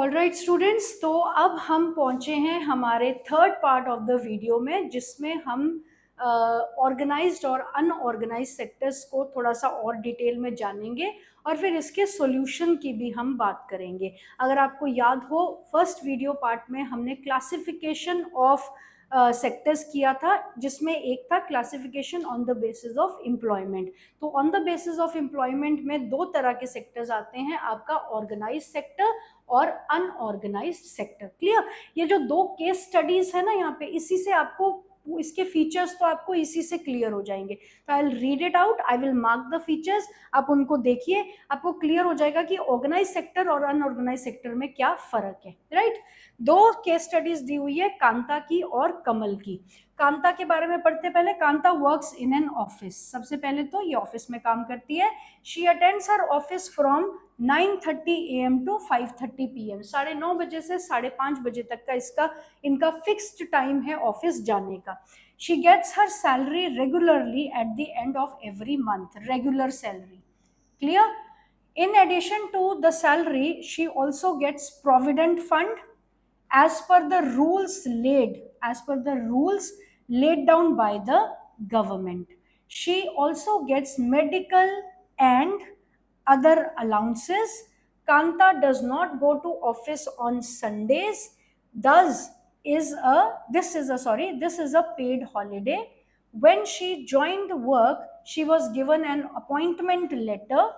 Alright students, तो अब हम पहुंचे हैं हमारे third part of the video में, जिसमें हम ऑर्गेनाइज्ड और अनऑर्गेनाइज्ड सेक्टर्स को थोड़ा सा और डिटेल में जानेंगे और फिर इसके सॉल्यूशन की भी हम बात करेंगे। अगर आपको याद हो, फर्स्ट वीडियो पार्ट में हमने क्लासिफिकेशन ऑफ सेक्टर्स किया था, जिसमें एक था classification on the basis of employment. तो on the basis of employment में दो तरह के सेक्टर्स आते हैं, आपका ऑर्गेनाइज सेक्टर और अनऑर्गेनाइज्ड सेक्टर। क्लियर? ये जो दो केस स्टडीज है ना यहाँ पे, इसी से आपको इसके फीचर्स तो आपको इसी से क्लियर हो जाएंगे। तो I will read it out, I will mark the features, आप उनको देखिए, आपको क्लियर हो जाएगा कि ऑर्गेनाइज सेक्टर और अनऑर्गेनाइज सेक्टर में क्या फर्क है। राइट? दो केस स्टडीज दी हुई है, कांता की और कमल की। कांता के बारे में पढ़ते पहले। Kanta works in an office. सबसे पहले तो ये ऑफिस में काम करती है। She attends her office from 9:30 AM to 5:30 PM। 9:30 बजे से 5:30 बजे तक का इनका फिक्स्ड टाइम है ऑफिस जाने का। She gets her salary regularly at the end of every month. Regular salary. Clear? In addition to the salary, she also gets provident fund as per the rules laid down by the government. She also gets medical and other allowances. Kanta does not go to office on Sundays. Thus this is a paid holiday. When she joined work, she was given an appointment letter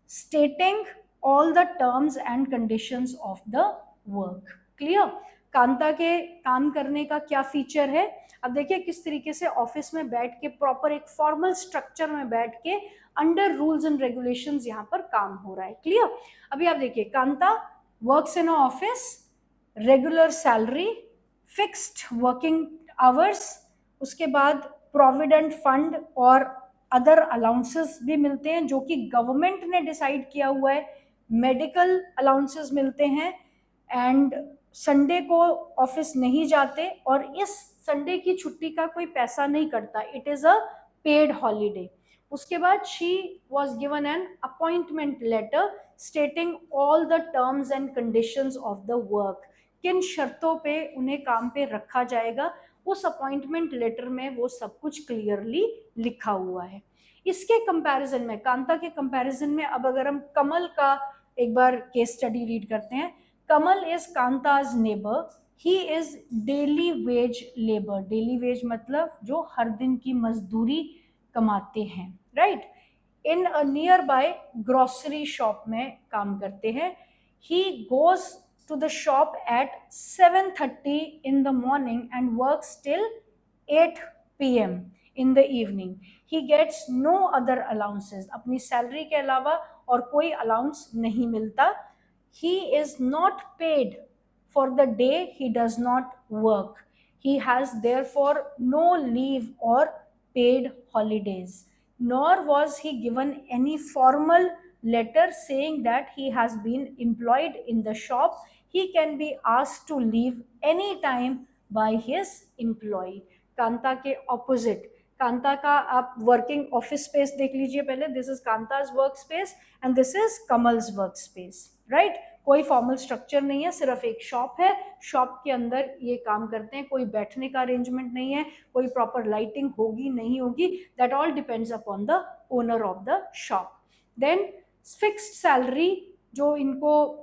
stating all the terms and conditions of the work. Clear? Kanta के काम करने का क्या feature है? अब देखिए किस तरीके से ऑफिस में बैठ के प्रॉपर एक फॉर्मल स्ट्रक्चर में बैठ के अंडर रूल्स एंड रेगुलेशंस यहाँ पर काम हो रहा है। क्लियर? अभी आप देखिए, Kanta works in office, regular salary, fixed working hours, उसके बाद प्रोविडेंट फंड और अदर अलाउंसेस भी मिलते हैं जो कि गवर्नमेंट ने डिसाइड किया हुआ है। मेडिकल अलाउंसेस मिलते हैं एंड संडे को ऑफिस नहीं जाते और इस संडे की छुट्टी का कोई पैसा नहीं कटता। It is a paid holiday. उसके बाद she was given an appointment letter stating all the terms and conditions of the work. किन शर्तों पे उन्हें काम पे रखा जाएगा, उस अपॉइंटमेंट लेटर में वो सब कुछ क्लियरली लिखा हुआ है। इसके कंपैरिजन में, कांता के कंपैरिजन में, अब अगर हम कमल का एक बार केस स्टडी रीड करते हैं। Kamal is Kanta's neighbour. He is daily wage labour. Daily wage मतलब जो हर दिन की मजदूरी कमाते हैं। Right? In a nearby grocery shop में काम करते हैं। He goes to the shop at 7:30 in the morning and works till 8 PM in the evening. He gets no other allowances. अपनी सैलरी के अलावा और कोई अलाउंस नहीं मिलता। He is not paid for the day he does not work. He has therefore no leave or paid holidays, nor was he given any formal letter saying that he has been employed in the shop. He can be asked to leave any time by his employee. Kanta के opposite, Kanta का आप working office space देख लीजिए पहले। This is Kanta's work space and this is Kamal's work space. Right? कोई formal structure नहीं है, सिर्फ एक शॉप है। शॉप के अंदर ये काम करते हैं, कोई बैठने का अरेंजमेंट नहीं है, कोई प्रॉपर लाइटिंग होगी नहीं होगी, that all depends upon the owner of the shop. Then fixed salary जो इनको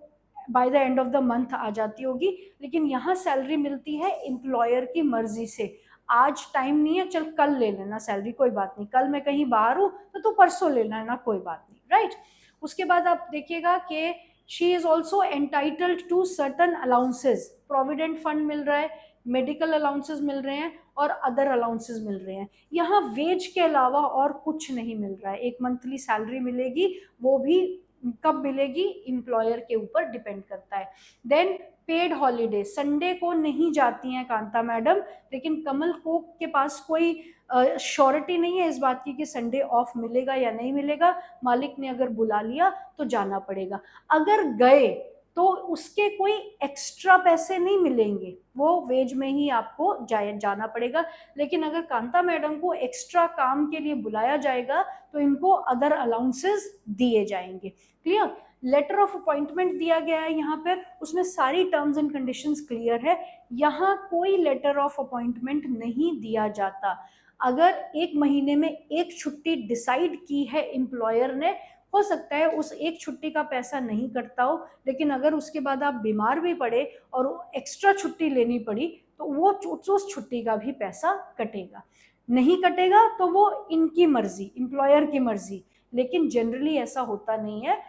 by the end of the month आ जाती होगी, लेकिन यहाँ सैलरी मिलती है एम्प्लॉयर की मर्जी से। आज टाइम नहीं है, चल कल ले लेना सैलरी, कोई बात नहीं, कल मैं कहीं बाहर हूँ तो तू परसों ले लेना, कोई बात नहीं। राइट? उसके बाद आप देखिएगा कि she is also entitled to certain allowances. Provident fund मिल रहा है, मेडिकल अलाउंसेज मिल रहे हैं और अदर अलाउंसेज मिल रहे हैं। यहाँ वेज के अलावा और कुछ नहीं मिल रहा है। एक मंथली सैलरी मिलेगी, वो भी कब मिलेगी एम्प्लॉयर के ऊपर डिपेंड करता है। देन पेड हॉलीडे, संडे को नहीं जाती हैं कांता मैडम, लेकिन कमल को के पास कोई श्योरिटी नहीं है इस बात की कि संडे ऑफ मिलेगा या नहीं मिलेगा। मालिक ने अगर बुला लिया तो जाना पड़ेगा। अगर गए तो उसके कोई एक्स्ट्रा पैसे नहीं मिलेंगे, वो वेज में ही आपको जाना पड़ेगा। लेकिन अगर कांता मैडम को एक्स्ट्रा काम के लिए बुलाया जाएगा तो इनको अदर अलाउंसेस दिए जाएंगे। क्लियर? लेटर ऑफ अपॉइंटमेंट दिया गया है यहाँ पर, उसमें सारी टर्म्स एंड कंडीशंस क्लियर है। यहाँ कोई लेटर ऑफ अपॉइंटमेंट नहीं दिया जाता। अगर एक महीने में एक छुट्टी डिसाइड की है एम्प्लॉयर ने, हो सकता है उस एक छुट्टी का पैसा नहीं कटता हो, लेकिन अगर उसके बाद आप बीमार भी पड़े और एक्स्ट्रा छुट्टी लेनी पड़ी तो वो उस छुट्टी का भी पैसा कटेगा। नहीं कटेगा तो वो इनकी मर्जी, एम्प्लॉयर की मर्जी, लेकिन जनरली ऐसा होता नहीं है।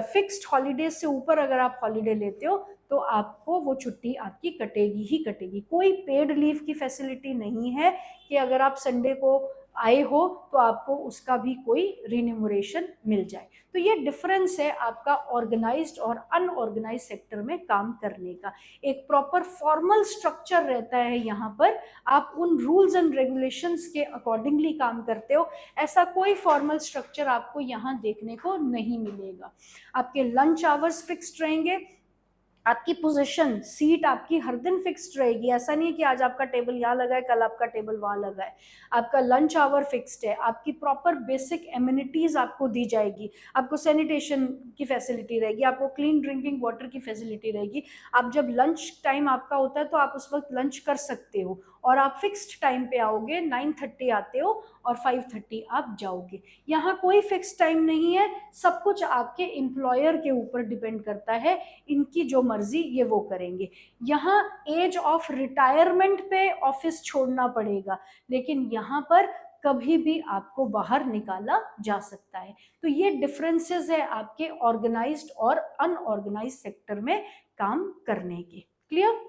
फिक्स्ड हॉलीडेज से ऊपर अगर आप हॉलीडे लेते हो तो आपको वो छुट्टी आपकी कटेगी ही कटेगी। कोई पेड लीव की फैसिलिटी नहीं है कि अगर आप संडे को आए हो तो आपको उसका भी कोई रिन्यूमरेशन मिल जाए। तो ये डिफरेंस है आपका ऑर्गेनाइज्ड और अनऑर्गेनाइज्ड सेक्टर में काम करने का। एक प्रॉपर फॉर्मल स्ट्रक्चर रहता है यहाँ पर, आप उन रूल्स एंड रेगुलेशंस के अकॉर्डिंगली काम करते हो। ऐसा कोई फॉर्मल स्ट्रक्चर आपको यहाँ देखने को नहीं मिलेगा। आपके लंच आवर्स फिक्स्ड रहेंगे, आपकी पोजीशन सीट आपकी हर दिन फिक्स्ड रहेगी। ऐसा नहीं है कि आज आपका टेबल यहाँ लगा है कल आपका टेबल वहां लगा है। आपका लंच आवर फिक्स्ड है, आपकी प्रॉपर बेसिक एमिनिटीज आपको दी जाएगी, आपको सैनिटेशन की फैसिलिटी रहेगी, आपको क्लीन ड्रिंकिंग वाटर की फैसिलिटी रहेगी। आप जब लंच टाइम आपका होता है तो आप उस वक्त लंच कर सकते हो, और आप फिक्स्ड टाइम पे आओगे, 9:30 आते हो और 5:30 आप जाओगे। यहाँ कोई फिक्स टाइम नहीं है, सब कुछ आपके एम्प्लॉयर के ऊपर डिपेंड करता है, इनकी जो मर्जी ये वो करेंगे। यहाँ एज ऑफ रिटायरमेंट पे ऑफिस छोड़ना पड़ेगा, लेकिन यहाँ पर कभी भी आपको बाहर निकाला जा सकता है। तो ये डिफरेंसेस है आपके ऑर्गेनाइज्ड और अनऑर्गेनाइज्ड सेक्टर में काम करने के। क्लियर?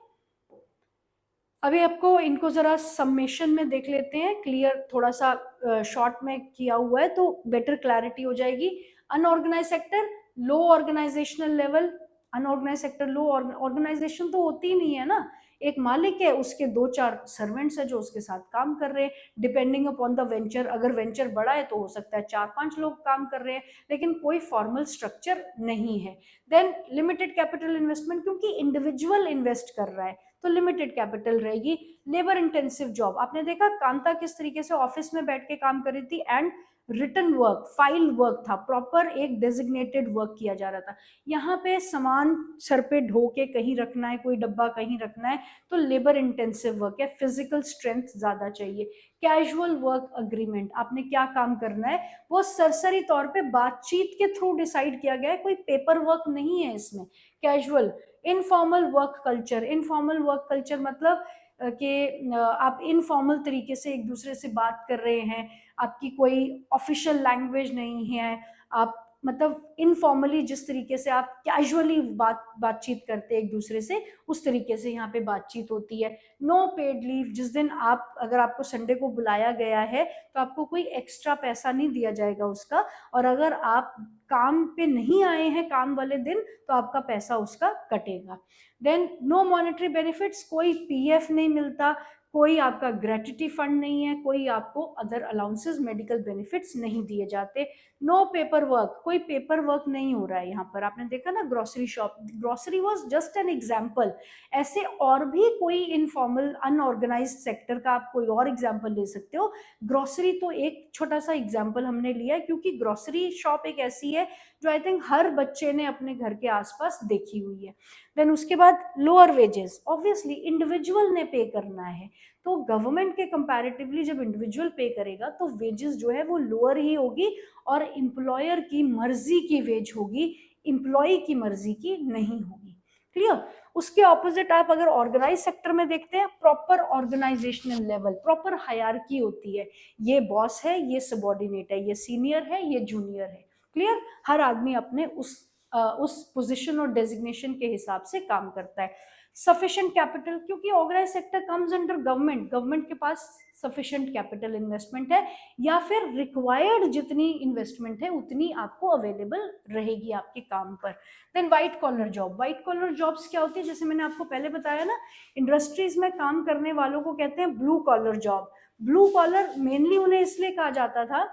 अभी आपको इनको जरा समेशन में देख लेते हैं, क्लियर थोड़ा सा शॉर्ट में किया हुआ है तो बेटर क्लैरिटी हो जाएगी। अनऑर्गेनाइज सेक्टर, लो ऑर्गेनाइजेशनल लेवल। अनऑर्गेनाइज सेक्टर, लो ऑर्गेनाइजेशन तो होती ही नहीं है ना, एक मालिक है, उसके 2-4 सर्वेंट्स है जो उसके साथ काम कर रहे हैं, डिपेंडिंग अपॉन द वेंचर। अगर वेंचर बड़ा है तो हो सकता है 4-5 लोग काम कर रहे हैं, लेकिन कोई फॉर्मल स्ट्रक्चर नहीं है। देन लिमिटेड कैपिटल इन्वेस्टमेंट, क्योंकि इंडिविजुअल इन्वेस्ट कर रहा है तो लिमिटेड कैपिटल रहेगी। लेबर इंटेंसिव जॉब, आपने देखा कांता किस तरीके से ऑफिस में बैठ के काम कर रही थी, and written work, file work था, प्रॉपर एक डेजिग्नेटेड वर्क किया जा रहा था। यहाँ पे सामान सर पे ढो के कहीं रखना है, कोई डब्बा कहीं रखना है, तो लेबर इंटेंसिव वर्क है, फिजिकल स्ट्रेंथ ज्यादा चाहिए। कैजुअल वर्क अग्रीमेंट, आपने क्या काम करना है वो सरसरी तौर पे बातचीत के थ्रू डिसाइड किया गया है, कोई पेपर वर्क नहीं है इसमें। Casual. Informal work culture, informal work culture मतलब कि आप इनफॉर्मल तरीके से एक दूसरे से बात कर रहे हैं, आपकी कोई ऑफिशियल लैंग्वेज नहीं है, आप मतलब इनफॉर्मली जिस तरीके से आप कैजुअली बातचीत करते हैं एक दूसरे से, उस तरीके से यहाँ पे बातचीत होती है। नो पेड लीव, जिस दिन आप, अगर आपको संडे को बुलाया गया है तो आपको कोई एक्स्ट्रा पैसा नहीं दिया जाएगा उसका, और अगर आप काम पे नहीं आए हैं काम वाले दिन तो आपका पैसा उसका कटेगा। देन नो मॉनेटरी बेनिफिट्स, कोई पीएफ नहीं मिलता, कोई आपका ग्रेच्युटी फंड नहीं है, कोई आपको अदर अलाउंसेस मेडिकल बेनिफिट्स नहीं दिए जाते। नो पेपर वर्क, कोई पेपर वर्क नहीं हो रहा है यहाँ पर। आपने देखा ना grocery shop, grocery was just an example. ऐसे और भी कोई इनफॉर्मल अनऑर्गेनाइज्ड सेक्टर का आप कोई और एग्जांपल ले सकते हो। ग्रोसरी तो एक छोटा सा एग्जांपल हमने लिया है, क्योंकि ग्रोसरी शॉप एक ऐसी है जो आई थिंक हर बच्चे ने अपने घर के आसपास देखी हुई है। देन उसके बाद लोअर वेजेस, ऑब्वियसली इंडिविजुअल ने पे करना है, तो गवर्नमेंट के कंपैरेटिवली जब इंडिविजुअल पे करेगा तो वेजेस जो है वो लोअर ही होगी, और एम्प्लॉयर की मर्जी की वेज होगी, एम्प्लॉय की मर्जी की नहीं होगी। क्लियर? उसके ऑपोजिट आप अगर ऑर्गेनाइज सेक्टर में देखते हैं, proper organisational level, proper hierarchy होती है, ये बॉस है, ये सबॉर्डिनेट है, ये सीनियर है, ये जूनियर है। क्लियर? हर आदमी अपने उस पोजीशन और डेजिग्नेशन के हिसाब से काम करता है। सफिशिएंट कैपिटल, क्योंकि organised sector comes under government, government के पास सफिशिएंट कैपिटल इन्वेस्टमेंट है, या फिर रिक्वायर्ड जितनी इन्वेस्टमेंट है उतनी आपको अवेलेबल रहेगी आपके काम पर। Then white collar job, white collar jobs क्या होती है, जैसे मैंने आपको पहले बताया ना, इंडस्ट्रीज में काम करने वालों को कहते हैं blue collar job. Blue collar mainly उन्हें इसलिए कहा जाता था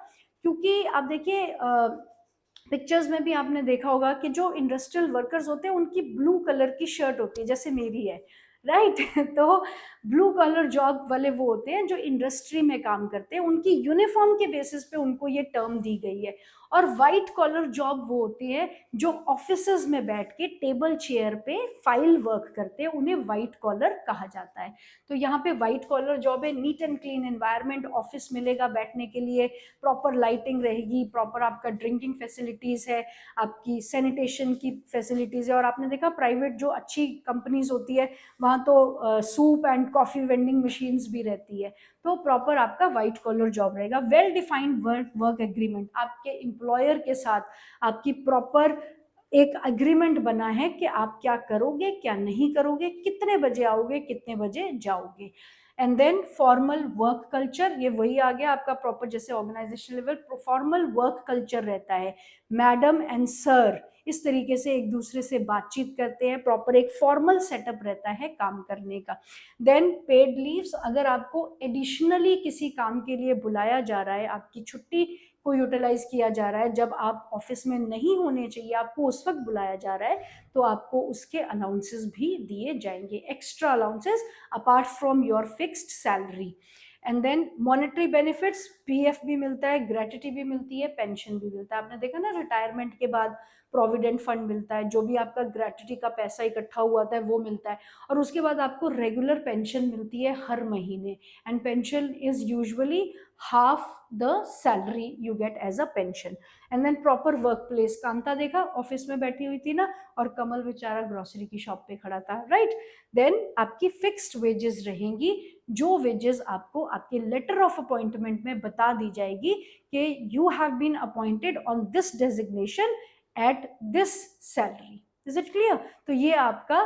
क्योंकि आप देखिए पिक्चर्स में भी आपने देखा होगा कि जो इंडस्ट्रियल वर्कर्स होते हैं उनकी ब्लू कलर की शर्ट होती है, जैसे मेरी है, राइट तो ब्लू कॉलर जॉब वाले वो होते हैं जो इंडस्ट्री में काम करते हैं, उनकी यूनिफॉर्म के बेसिस पे उनको ये टर्म दी गई है। और वाइट कॉलर जॉब वो होती है जो ऑफिसेज में बैठ के टेबल चेयर पे फाइल वर्क करते हैं, उन्हें वाइट कॉलर कहा जाता है। तो यहाँ पे वाइट कॉलर जॉब है, neat and clean environment, office मिलेगा बैठने के लिए, प्रॉपर लाइटिंग रहेगी, प्रॉपर आपका ड्रिंकिंग फैसिलिटीज है, आपकी सैनिटेशन की फैसिलिटीज है। और आपने देखा प्राइवेट जो अच्छी कंपनीज होती है वहाँ तो soup and coffee vending machines भी रहती है। तो प्रॉपर आपका व्हाइट कॉलर जॉब रहेगा। वेल डिफाइंड वर्क एग्रीमेंट, आपके एम्प्लॉयर के साथ आपकी प्रॉपर एक एग्रीमेंट बना है कि आप क्या करोगे क्या नहीं करोगे, कितने बजे आओगे कितने बजे जाओगे। And then formal work culture, ये वही आ गया आपका प्रॉपर जैसे organisation level formal work culture रहता है, मैडम एंड सर इस तरीके से एक दूसरे से बातचीत करते हैं, प्रॉपर एक फॉर्मल सेटअप रहता है काम करने का। देन पेड लीव्स, अगर आपको एडिशनली किसी काम के लिए बुलाया जा रहा है, आपकी छुट्टी को यूटिलाइज किया जा रहा है, जब आप ऑफिस में नहीं होने चाहिए आपको उस वक्त बुलाया जा रहा है, तो आपको उसके अलाउंसेस भी दिए जाएंगे, extra allowances apart from your fixed salary. And then monetary benefits, PF भी मिलता है, ग्रेट्युटी भी मिलती है, पेंशन भी मिलता है। आपने देखा ना रिटायरमेंट के बाद प्रोविडेंट फंड मिलता है, जो भी आपका ग्रेट्युटी का पैसा इकट्ठा हुआ था वो मिलता है। और उसके बाद आपको रेगुलर पेंशन मिलती है हर महीने, and pension is usually half the salary you get as a pension. And then proper work place, Kanta देखा ऑफिस में बैठी हुई थी ना, और कमल बेचारा ग्रोसरी की शॉप पे खड़ा था, राइट। देन आपकी फिक्स्ड वेजेस रहेंगी, जो वेजेस आपको आपके लेटर ऑफ अपॉइंटमेंट में बता दी जाएगी कि you have been appointed on this designation at this salary. Is it clear? तो ये आपका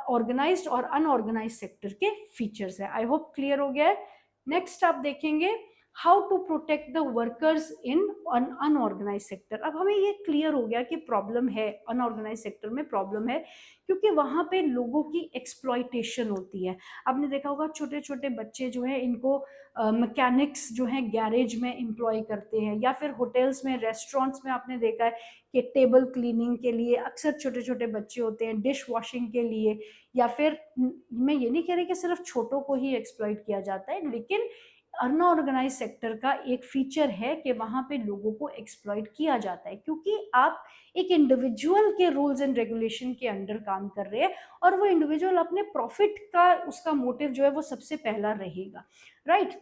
ऑर्गेनाइज्ड और अनऑर्गेनाइज सेक्टर के फीचर्स है। आई होप क्लियर हो गया है। नेक्स्ट आप देखेंगे how to protect the workers in unorganised sector. अब हमें ये क्लियर हो गया कि प्रॉब्लम है, अनऑर्गेनाइज सेक्टर में प्रॉब्लम है, क्योंकि वहां पे लोगों की एक्सप्लॉइटेशन होती है। आपने देखा होगा छोटे छोटे बच्चे जो है इनको मैकेनिक्स जो है गैरेज में एम्प्लॉय करते हैं, या फिर होटल्स में रेस्टोरेंट्स में आपने देखा है कि टेबल क्लीनिंग के लिए अक्सर छोटे छोटे बच्चे होते हैं, डिश वॉशिंग के लिए, या फिर मैं ये नहीं कह रही कि सिर्फ छोटों को ही एक्सप्लॉइट किया जाता है, लेकिन अनऑर्गेनाइज सेक्टर का एक फीचर है कि वहां पे लोगों को एक्सप्लॉइट किया जाता है, क्योंकि आप एक इंडिविजुअल के रूल्स एंड रेगुलेशन के अंडर काम कर रहे हैं, और वो इंडिविजुअल अपने प्रॉफिट का उसका मोटिव जो है वो सबसे पहला रहेगा, राइट।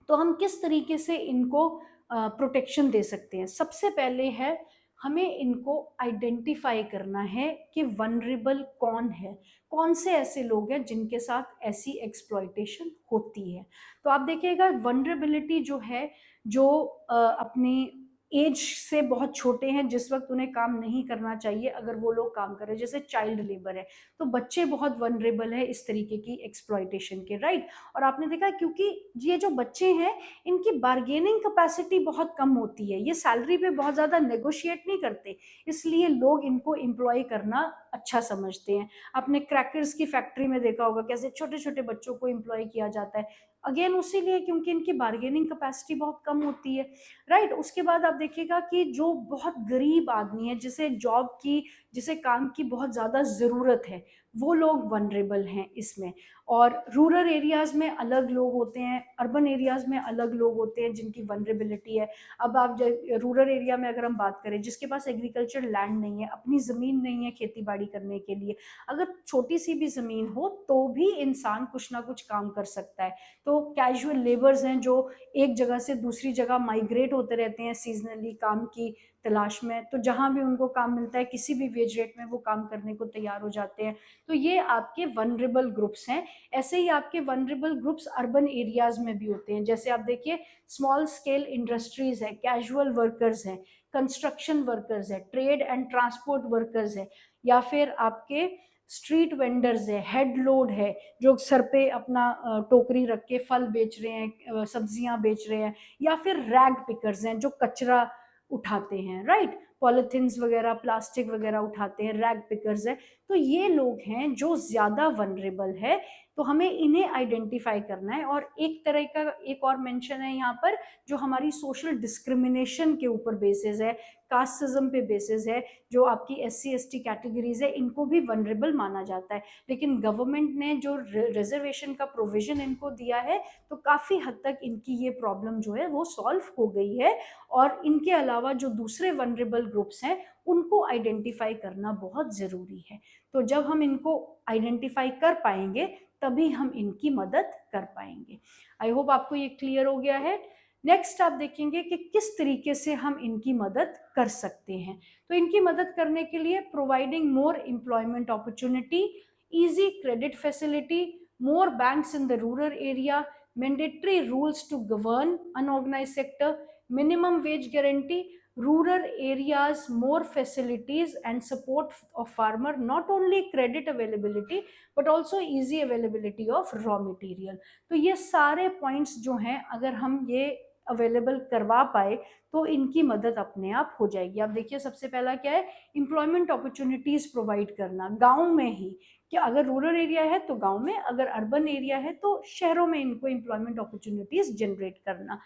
तो हम किस तरीके से इनको प्रोटेक्शन दे सकते हैं? सबसे पहले है हमें इनको आइडेंटिफाई करना है कि वनरेबल कौन है, कौन से ऐसे लोग हैं जिनके साथ ऐसी एक्सप्लॉइटेशन होती है। तो आप देखिएगा वनरेबिलिटी जो है, जो अपनी एज से बहुत छोटे हैं, जिस वक्त उन्हें काम नहीं करना चाहिए अगर वो लोग काम कर रहे हैं, जैसे चाइल्ड लेबर है, तो बच्चे बहुत वनरेबल है इस तरीके की एक्सप्लॉइटेशन के, राइट। और आपने देखा क्योंकि ये जो बच्चे हैं इनकी बार्गेनिंग कैपेसिटी बहुत कम होती है, ये सैलरी पे बहुत ज़्यादा नेगोशिएट नहीं करते, इसलिए लोग इनको एम्प्लॉय करना अच्छा समझते हैं। आपने क्रैकर्स की फैक्ट्री में देखा होगा कैसे छोटे छोटे बच्चों को एम्प्लॉय किया जाता है, अगेन उसी लिए क्योंकि इनकी बार्गेनिंग कैपेसिटी बहुत कम होती है, राइट। उसके बाद आप देखिएगा कि जो बहुत गरीब आदमी है, जिसे जॉब की, जिसे काम की बहुत ज़्यादा ज़रूरत है, वो लोग वनरेबल हैं इसमें। और रूरल एरियाज़ में अलग लोग होते हैं, अर्बन एरियाज़ में अलग लोग होते हैं जिनकी वनरेबिलिटी है। अब आप रूरल एरिया में अगर हम बात करें, जिसके पास एग्रीकल्चर लैंड नहीं है, अपनी ज़मीन नहीं है खेती बाड़ी करने के लिए, अगर छोटी सी भी ज़मीन हो तो भी इंसान कुछ ना कुछ काम कर सकता है। तो कैजुअल लेबर्स हैं जो एक जगह से दूसरी जगह माइग्रेट होते रहते हैं सीजनली काम की तलाश में, तो जहाँ भी उनको काम मिलता है किसी भी वेज रेट में वो काम करने को तैयार हो जाते हैं। तो ये आपके वनरेबल ग्रुप्स हैं। ऐसे ही आपके वनरेबल ग्रुप्स अर्बन एरियाज में भी होते हैं, जैसे आप देखिए स्मॉल स्केल इंडस्ट्रीज है, कैजुअल वर्कर्स हैं, कंस्ट्रक्शन वर्कर्स है, ट्रेड एंड ट्रांसपोर्ट वर्कर्स है, या फिर आपके स्ट्रीट वेंडर्स है, हेड लोड है, जो सर पे अपना टोकरी रख के फल बेच रहे हैं, सब्जियां बेच रहे हैं, या फिर रैग पिकर्स हैं जो कचरा उठाते हैं, राइट, पॉलिथीन्स वगैरह प्लास्टिक वगैरह उठाते हैं, रैग पिकर्स है। तो ये लोग हैं जो ज्यादा वनरेबल है तो हमें इन्हें आइडेंटिफाई करना है। और एक तरह का एक और मेंशन है यहाँ पर, जो हमारी सोशल डिस्क्रिमिनेशन के ऊपर बेसिस है, कास्टिज्म पे बेसिस है, जो आपकी SC ST कैटेगरीज है, इनको भी वनरेबल माना जाता है। लेकिन गवर्नमेंट ने जो रिजर्वेशन का प्रोविजन इनको दिया है, तो काफ़ी हद तक इनकी ये प्रॉब्लम जो है वो सॉल्व हो गई है। और इनके अलावा जो दूसरे वनरेबल ग्रुप्स हैं, उनको आइडेंटिफाई करना बहुत ज़रूरी है। तो जब हम इनको आइडेंटिफाई कर पाएंगे, तभी हम इनकी मदद कर पाएंगे। आई होप आपको ये क्लियर हो गया है। नेक्स्ट आप देखेंगे कि किस तरीके से हम इनकी मदद कर सकते हैं। तो इनकी मदद करने के लिए providing more employment opportunity, easy credit facility, more banks in the rural area, mandatory rules to govern unorganized sector, minimum wage guarantee, rural areas more facilities and support of farmer, not only credit availability but also easy availability of raw material। तो ये सारे points जो हैं, अगर हम ये available करवा पाए, तो इनकी मदद अपने आप हो जाएगी। आप देखिए, सबसे पहला क्या है, एम्प्लॉयमेंट अपॉर्चुनिटीज प्रोवाइड करना गांव में ही, कि अगर रूरल एरिया है तो गांव में, अगर अर्बन एरिया है तो शहरों में इनको एम्प्लॉयमेंट अपॉर्चुनिटीज जनरेट करना।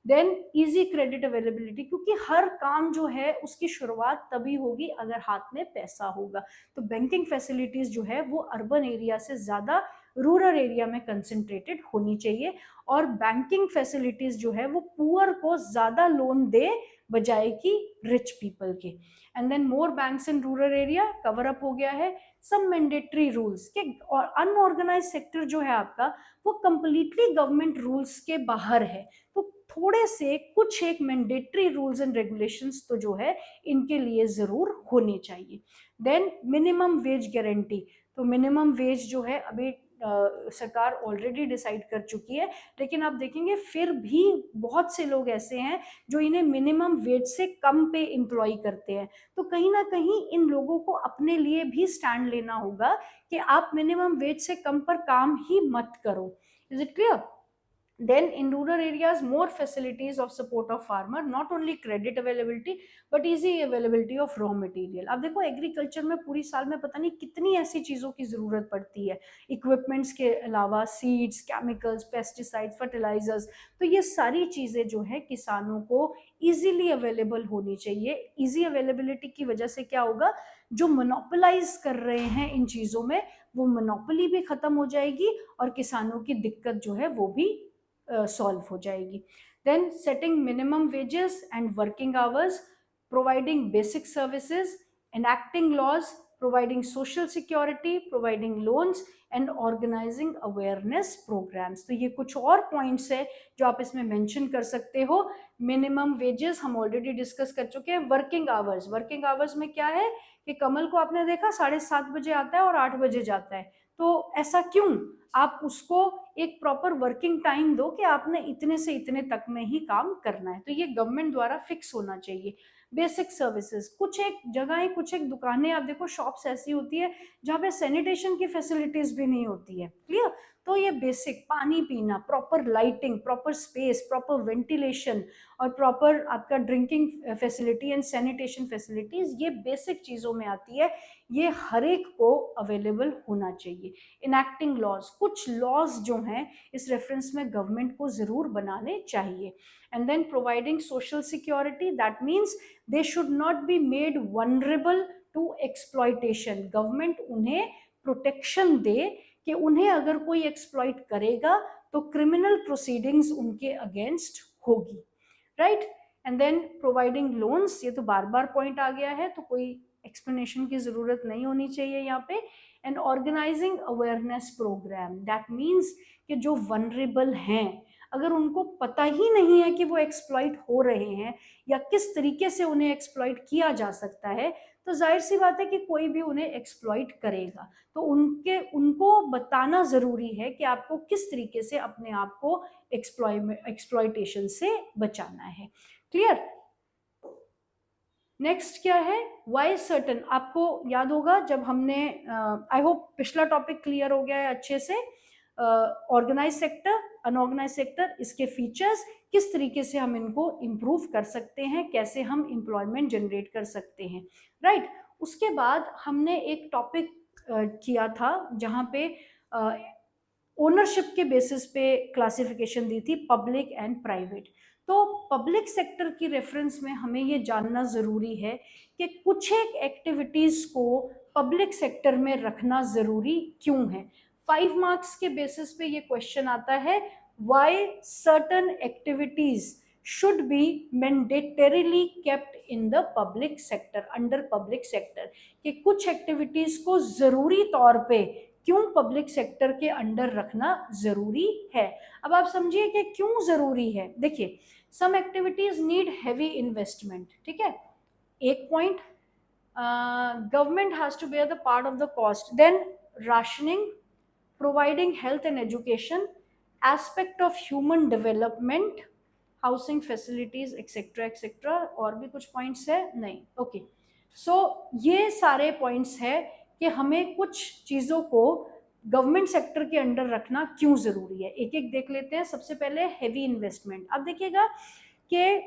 देन इजी क्रेडिट अवेलेबिलिटी, क्योंकि हर काम जो है उसकी शुरुआत तभी होगी अगर हाथ में पैसा होगा। तो बैंकिंग फैसिलिटीज जो है वो अर्बन एरिया से ज़्यादा रूरल एरिया में कंसंट्रेटेड होनी चाहिए। और बैंकिंग फैसिलिटीज जो है वो पुअर को ज़्यादा लोन दे, बजाय कि रिच पीपल के। And then more banks in rural area cover up हो गया है। सब मैंडेटरी रूल्स के, और अनऑर्गेनाइज सेक्टर जो है आपका, वो कंप्लीटली गवर्नमेंट रूल्स के बाहर है। तो थोड़े से कुछ एक मैंडेटरी रूल्स एंड रेगुलेशंस तो जो है इनके लिए जरूर होने चाहिए। देन मिनिमम वेज गारंटी, तो मिनिमम वेज जो है अभी सरकार ऑलरेडी डिसाइड कर चुकी है, लेकिन आप देखेंगे फिर भी बहुत से लोग ऐसे हैं जो इन्हें मिनिमम वेज से कम पे एम्प्लॉय करते हैं। तो कहीं ना कहीं इन लोगों को अपने लिए भी स्टैंड लेना होगा कि आप मिनिमम वेज से कम पर काम ही मत करो। Is it clear? Then in rural areas, more facilities of support of farmer, not only credit availability but easy availability of raw material। अब देखो, एग्रीकल्चर में पूरी साल में पता नहीं कितनी ऐसी चीज़ों की ज़रूरत पड़ती है, इक्विपमेंट्स के अलावा सीड्स, केमिकल्स, पेस्टिसाइड्स, फर्टिलाइजर्स। तो ये सारी चीज़ें जो है किसानों को ईजीली अवेलेबल होनी चाहिए। ईजी अवेलेबिलिटी की वजह से क्या होगा, जो मोनोपोलाइज कर रहे हैं इन चीज़ों में, वो मोनोपोली भी ख़त्म हो जाएगी और किसानों की दिक्कत जो है वो भी सॉल्व हो जाएगी। Then setting minimum wages and working hours, providing basic services, enacting laws, providing social security, providing loans and organizing awareness programs। तो ये कुछ और पॉइंट्स है जो आप इसमें मेंशन कर सकते हो। मिनिमम वेजेस हम ऑलरेडी डिस्कस कर चुके हैं। वर्किंग आवर्स, वर्किंग आवर्स में क्या है कि कमल को आपने देखा 7:30 बजे आता है और 8 बजे जाता है, तो ऐसा क्यों? आप उसको एक प्रॉपर वर्किंग टाइम दो कि आपने इतने से इतने तक में ही काम करना है। तो ये गवर्नमेंट द्वारा फिक्स होना चाहिए। बेसिक सर्विसेज, कुछ एक जगहें, कुछ एक दुकानें, आप देखो शॉप्स ऐसी होती है जहाँ पे सैनिटेशन की फैसिलिटीज भी नहीं होती है। क्लियर? तो ये बेसिक पानी पीना, proper lighting, proper space, proper ventilation और प्रॉपर आपका drinking facility and sanitation facilities, ये बेसिक चीज़ों में आती है। ये हर एक को अवेलेबल होना चाहिए। इनैक्टिंग लॉज, कुछ लॉज जो हैं इस रेफरेंस में गवर्नमेंट को ज़रूर बनाने चाहिए। And then providing social security, that means they should not be made vulnerable to exploitation. Government उन्हें प्रोटेक्शन दे कि उन्हें अगर कोई एक्सप्लॉइट करेगा तो क्रिमिनल प्रोसीडिंग्स उनके अगेंस्ट होगी। Right? And then providing loans, ये तो बार बार पॉइंट आ गया है, तो कोई एक्सप्लेनेशन की ज़रूरत नहीं होनी चाहिए यहाँ पे। And organising awareness programme, that means कि जो वनरेबल हैं, अगर उनको पता ही नहीं है कि वो एक्सप्लॉइट हो रहे हैं या किस तरीके से उन्हें एक्सप्लॉइट किया जा सकता है, तो जाहिर सी बात है कि कोई भी उन्हें एक्सप्लॉइट करेगा। तो उनको बताना ज़रूरी है कि आपको किस तरीके से अपने आप को एक्सप्लॉइटेशन से बचाना है। क्लियर? नेक्स्ट क्या है, वाई सर्टन। आपको याद होगा जब हमने, आई होप पिछला टॉपिक क्लियर हो गया है अच्छे से। ऑर्गेनाइज सेक्टर, अनऑर्गेनाइज सेक्टर, इसके फीचर्स, किस तरीके से हम इनको इम्प्रूव कर सकते हैं, कैसे हम एम्प्लॉयमेंट जनरेट कर सकते हैं। राइट? उसके बाद हमने एक टॉपिक किया था जहाँ पे ओनरशिप के बेसिस पे क्लासिफिकेशन दी थी, पब्लिक एंड प्राइवेट। तो पब्लिक सेक्टर की रेफरेंस में हमें ये जानना ज़रूरी है कि कुछ एक एक्टिविटीज़ को पब्लिक सेक्टर में रखना ज़रूरी क्यों है। 5 मार्क्स के बेसिस पे ये क्वेश्चन आता है, why certain activities should be mandatorily kept in the public sector, under public sector, कि कुछ एक्टिविटीज को जरूरी तौर पे क्यों पब्लिक सेक्टर के अंडर रखना जरूरी है। अब आप समझिए कि क्यों जरूरी है। देखिए, some activities need heavy investment, ठीक है, एक point. Government has to bear the part of the cost, then rationing, providing health and education, aspect of human development, housing facilities etcetera etcetera. और भी कुछ पॉइंट्स है नहीं, ओके। सो ये सारे पॉइंट्स है कि हमें कुछ चीज़ों को गवर्नमेंट सेक्टर के अंडर रखना क्यों ज़रूरी है। एक एक देख लेते हैं। सबसे पहले हैवी इन्वेस्टमेंट। अब देखिएगा कि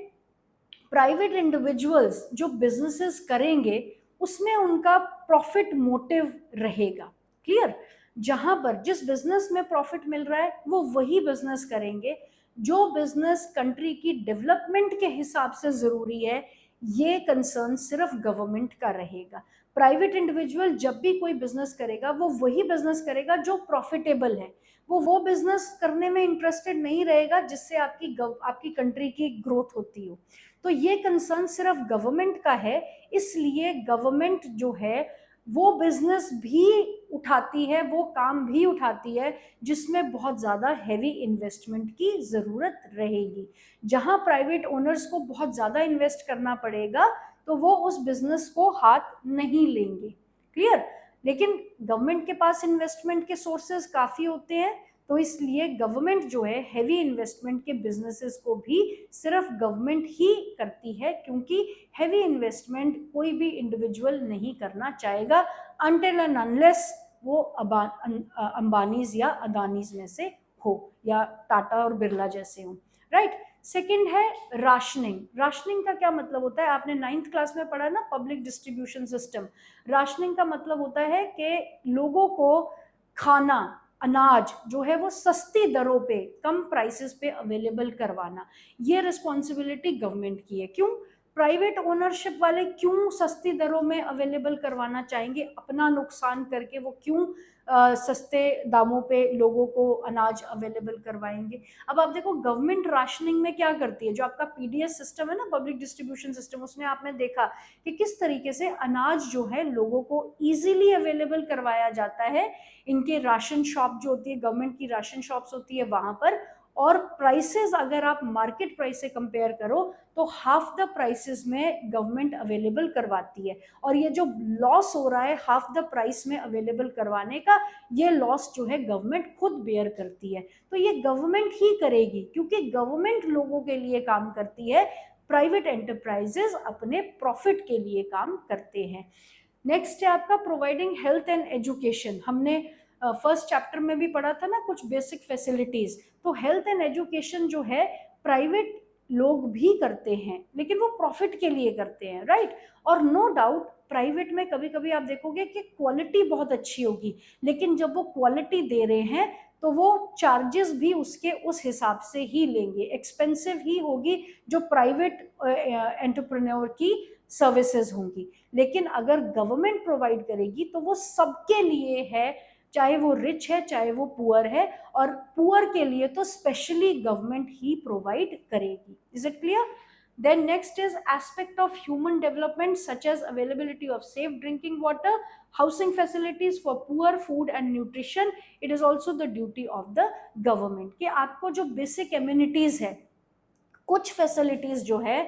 प्राइवेट इंडिविजुअल्स जो बिजनेसेस करेंगे उसमें उनका प्रॉफिट मोटिव रहेगा, क्लियर। जहां पर जिस बिजनेस में प्रॉफिट मिल रहा है वो वही बिजनेस करेंगे। जो बिजनेस कंट्री की डेवलपमेंट के हिसाब से जरूरी है, ये कंसर्न सिर्फ गवर्नमेंट का रहेगा। प्राइवेट इंडिविजुअल जब भी कोई बिजनेस करेगा वो वही बिजनेस करेगा जो प्रॉफिटेबल है। वो बिजनेस करने में इंटरेस्टेड नहीं रहेगा जिससे आपकी कंट्री की ग्रोथ होती हो। तो ये कंसर्न सिर्फ गवर्नमेंट का है, इसलिए गवर्नमेंट जो है वो बिजनेस भी उठाती है, वो काम भी उठाती है जिसमें बहुत ज़्यादा हैवी इन्वेस्टमेंट की ज़रूरत रहेगी। जहां प्राइवेट ओनर्स को बहुत ज़्यादा इन्वेस्ट करना पड़ेगा तो वो उस बिजनेस को हाथ नहीं लेंगे, क्लियर। लेकिन गवर्नमेंट के पास इन्वेस्टमेंट के सोर्सेज काफ़ी होते हैं, तो इसलिए गवर्नमेंट जो है हैवी इन्वेस्टमेंट के बिजनेसेस को भी सिर्फ गवर्नमेंट ही करती है, क्योंकि हैवी इन्वेस्टमेंट कोई भी इंडिविजुअल नहीं करना चाहेगा अनटिल एंड अनलेस वो अंबानीज या अदानीज में से हो, या टाटा और बिरला जैसे हो, राइट। सेकंड है राशनिंग। राशनिंग का क्या मतलब होता है, आपने 9th क्लास में पढ़ा ना, पब्लिक डिस्ट्रीब्यूशन सिस्टम। राशनिंग का मतलब होता है कि लोगों को खाना, अनाज जो है वो सस्ती दरों पे, कम प्राइसेस पे अवेलेबल करवाना। ये रिस्पॉन्सिबिलिटी गवर्नमेंट की है। क्यों? प्राइवेट ओनरशिप वाले क्यों सस्ती दरों में अवेलेबल करवाना चाहेंगे, अपना नुकसान करके वो क्यों सस्ते दामों पे लोगों को अनाज अवेलेबल करवाएंगे। अब आप देखो गवर्नमेंट राशनिंग में क्या करती है, जो आपका पीडीएस सिस्टम है ना, पब्लिक डिस्ट्रीब्यूशन सिस्टम, उसमें आपने देखा कि किस तरीके से अनाज जो है लोगों को इजीली अवेलेबल करवाया जाता है। इनके राशन शॉप जो होती है, गवर्नमेंट की राशन शॉप्स होती है वहां पर, और प्राइसेस अगर आप मार्केट प्राइस से कंपेयर करो तो हाफ द प्राइसेस में गवर्नमेंट अवेलेबल करवाती है। और ये जो लॉस हो रहा है हाफ द प्राइस में अवेलेबल करवाने का, ये लॉस जो है गवर्नमेंट खुद बेयर करती है। तो ये गवर्नमेंट ही करेगी, क्योंकि गवर्नमेंट लोगों के लिए काम करती है, प्राइवेट एंटरप्राइजेस अपने प्रॉफिट के लिए काम करते हैं। नेक्स्ट है आपका प्रोवाइडिंग हेल्थ एंड एजुकेशन। हमने फर्स्ट चैप्टर में भी पढ़ा था ना कुछ बेसिक फैसिलिटीज। तो हेल्थ एंड एजुकेशन जो है प्राइवेट लोग भी करते हैं, लेकिन वो प्रॉफिट के लिए करते हैं, राइट। और नो डाउट प्राइवेट में कभी कभी आप देखोगे कि क्वालिटी बहुत अच्छी होगी, लेकिन जब वो क्वालिटी दे रहे हैं तो वो चार्जेस भी उसके उस हिसाब से ही लेंगे, एक्सपेंसिव ही होगी जो प्राइवेट एंटरप्रेन्योर की सर्विसेज होंगी। लेकिन अगर गवर्नमेंट प्रोवाइड करेगी तो वो सबके लिए है, चाहे वो रिच है चाहे वो पुअर है, और पुअर के लिए तो स्पेशली गवर्नमेंट ही प्रोवाइड करेगी। Is it clear? Then next is aspect of human development such as availability of safe drinking water, housing facilities for poor, food and nutrition. It is also the duty of the government कि आपको जो basic amenities है, कुछ facilities जो है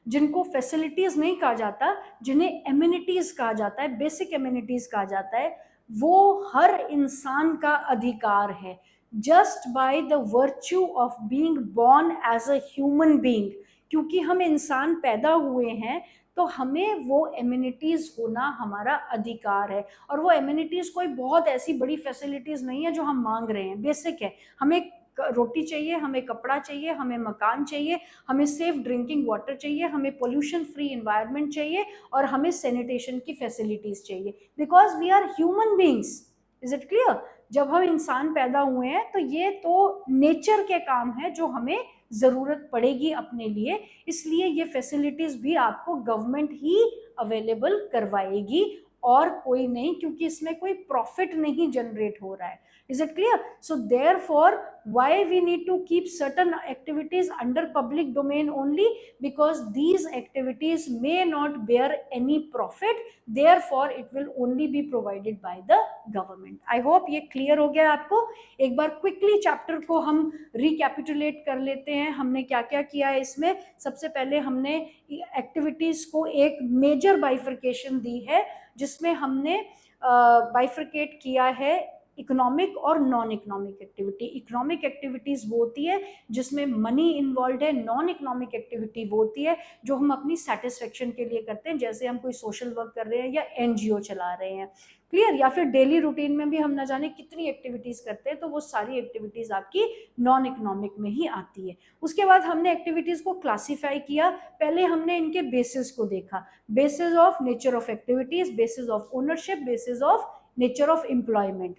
जिनको facilities नहीं कहा जाता, जिन्हें एमिनिटीज कहा जाता है, बेसिक एमिनिटीज कहा जाता है, वो हर इंसान का अधिकार है, just by the virtue of being born as a human being. क्योंकि हम इंसान पैदा हुए हैं तो हमें वो एमिनिटीज होना हमारा अधिकार है। और वो एमिनिटीज कोई बहुत ऐसी बड़ी फैसिलिटीज नहीं है जो हम मांग रहे हैं, बेसिक है। हमें रोटी चाहिए, हमें कपड़ा चाहिए, हमें मकान चाहिए, हमें सेफ ड्रिंकिंग वाटर चाहिए, हमें पोल्यूशन फ्री इन्वायरमेंट चाहिए, और हमें सैनिटेशन की फैसिलिटीज चाहिए, because we are human beings. Is it clear? जब हम इंसान पैदा हुए हैं तो ये तो नेचर के काम है जो हमें ज़रूरत पड़ेगी अपने लिए, इसलिए ये फैसिलिटीज़ भी आपको गवर्नमेंट ही अवेलेबल करवाएगी और कोई नहीं, क्योंकि इसमें कोई प्रॉफिट नहीं जनरेट हो रहा है. Is it clear? So therefore, why we need to keep certain activities under public domain only? Because these activities may not bear any profit, therefore it will only be provided by the government. I hope ये clear हो गया आपको. एक बार quickly chapter को हम recapitulate कर लेते हैं. हमने क्या क्या किया है इसमें. सबसे पहले हमने activities को एक major bifurcation दी है, जिसमें हमने bifurcate किया है इकोनॉमिक और non economic activity. Economic activities वो होती है जिसमें मनी इन्वॉल्व है. नॉन इकोनॉमिक एक्टिविटी वो होती है जो हम अपनी सेटिस्फेक्शन के लिए करते हैं, जैसे हम कोई सोशल वर्क कर रहे हैं या एनजीओ चला रहे हैं. क्लियर? या फिर डेली रूटीन में भी हम ना जाने कितनी एक्टिविटीज करते हैं, तो वो सारी एक्टिविटीज आपकी नॉन इकोनॉमिक में ही आती है. उसके बाद हमने एक्टिविटीज को क्लासीफाई किया. पहले हमने इनके बेसिस को देखा. Basis of nature of activities, basis of ownership, basis of nature of employment.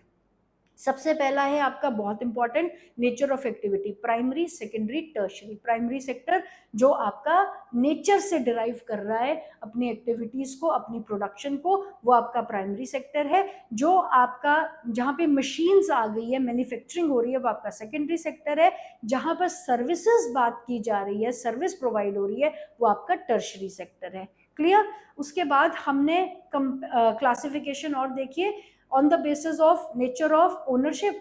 सबसे पहला है आपका बहुत important nature of activity, primary, secondary, tertiary. Primary sector जो आपका नेचर से डिराइव कर रहा है अपनी एक्टिविटीज को, अपनी प्रोडक्शन को, वो आपका प्राइमरी सेक्टर है. जो आपका जहाँ पे मशीन्स आ गई है, मैन्युफैक्चरिंग हो रही है, वो आपका सेकेंडरी सेक्टर है. जहाँ पर सर्विसेज बात की जा रही है, सर्विस प्रोवाइड हो रही है, वो आपका टर्शरी सेक्टर है. क्लियर? उसके बाद हमने क्लासिफिकेशन और देखिए, on the basis of nature of ownership,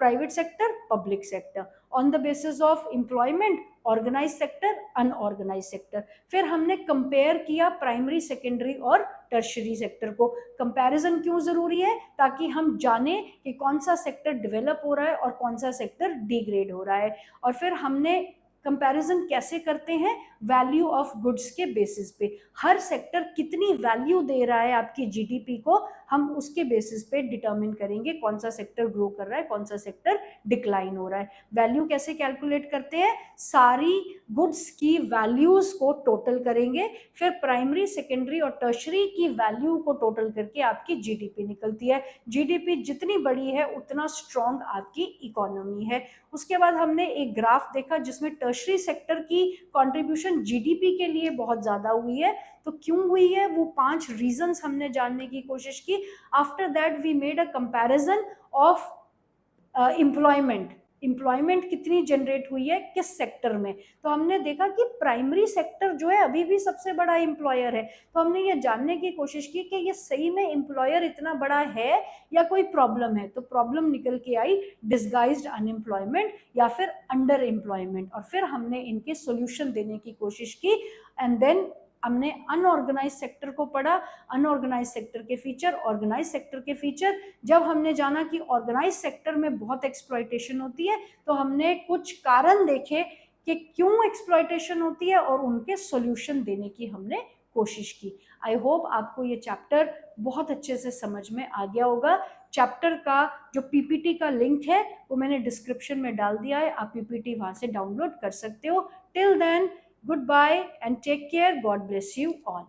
private sector, public sector. On the basis of employment, organized sector, unorganized sector. फिर हमने कंपेयर किया प्राइमरी, सेकेंडरी और टर्शरी सेक्टर को. कंपैरिजन क्यों जरूरी है? ताकि हम जाने कि कौन सा सेक्टर डेवलप हो रहा है और कौन सा सेक्टर डिग्रेड हो रहा है. और फिर हमने कंपैरिजन कैसे करते हैं? वैल्यू ऑफ गुड्स के बेसिस पे. हर सेक्टर कितनी वैल्यू दे रहा है आपकी जीडीपी को, हम उसके बेसिस पे डिटरमिन करेंगे कौन सा सेक्टर ग्रो कर रहा है, कौन सा सेक्टर डिक्लाइन हो रहा है. वैल्यू कैसे कैलकुलेट करते हैं? सारी गुड्स की वैल्यूज को टोटल करेंगे, फिर प्राइमरी, सेकेंडरी और टर्शरी की वैल्यू को टोटल करके आपकी जीडीपी निकलती है. जीडीपी जितनी बड़ी है उतना स्ट्रॉन्ग आपकी इकोनॉमी है. उसके बाद हमने एक ग्राफ देखा जिसमें टर्शरी सेक्टर की कंट्रीब्यूशन जीडीपी के लिए बहुत ज़्यादा हुई है. तो क्यों हुई है, वो 5 रीजंस हमने जानने की कोशिश की. After that we made a comparison of employment कितनी जनरेट हुई है किस सेक्टर में. तो हमने देखा कि प्राइमरी सेक्टर जो है अभी भी सबसे बड़ा एम्प्लॉयर है. तो हमने ये जानने की कोशिश की कि ये सही में एम्प्लॉयर इतना बड़ा है या कोई प्रॉब्लम है. तो प्रॉब्लम निकल के आई डिसगाइज्ड अनएम्प्लॉयमेंट या फिर अंडर एम्प्लॉयमेंट. और फिर हमने इनके सॉल्यूशन देने की कोशिश की. एंड देन हमने अनऑर्गेनाइज सेक्टर को पढ़ा, अनऑर्गेनाइज सेक्टर के फीचर, ऑर्गेनाइज सेक्टर के फीचर. जब हमने जाना कि ऑर्गेनाइज सेक्टर में बहुत एक्सप्लॉयटेशन होती है, तो हमने कुछ कारण देखे कि क्यों एक्सप्लॉयटेशन होती है और उनके सॉल्यूशन देने की हमने कोशिश की. आई होप आपको ये चैप्टर बहुत अच्छे से समझ में आ गया होगा. चैप्टर का जो पीपीटी का लिंक है वो मैंने डिस्क्रिप्शन में डाल दिया है, आप पीपीटी वहां से डाउनलोड कर सकते हो. Till then, goodbye and take care. God bless you all.